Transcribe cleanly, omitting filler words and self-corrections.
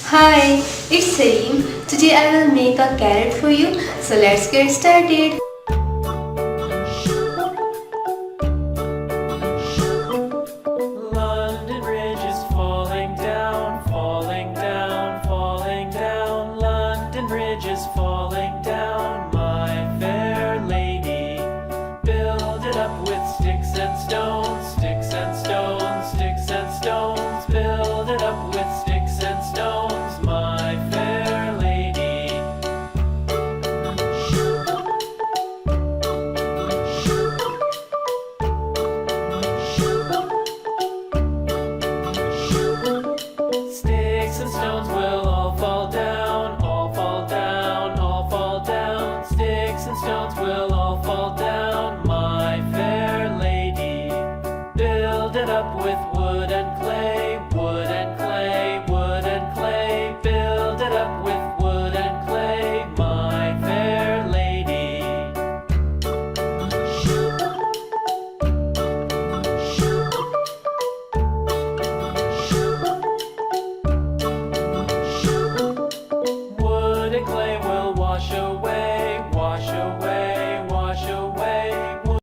Hi, it's Hareem. Today I will make a carrot for you. So let's get started. London Bridge is falling down, falling down, falling down. London Bridge is falling down, my fair lady. Build it up with sticks and stones, sticks and stones, sticks and stones. Build it up with sticks and stones, my fair lady. Sticks and stones will all fall down, all fall down, all fall down. Sticks and stones will all fall down, my fair lady. Build it up with wood and clay.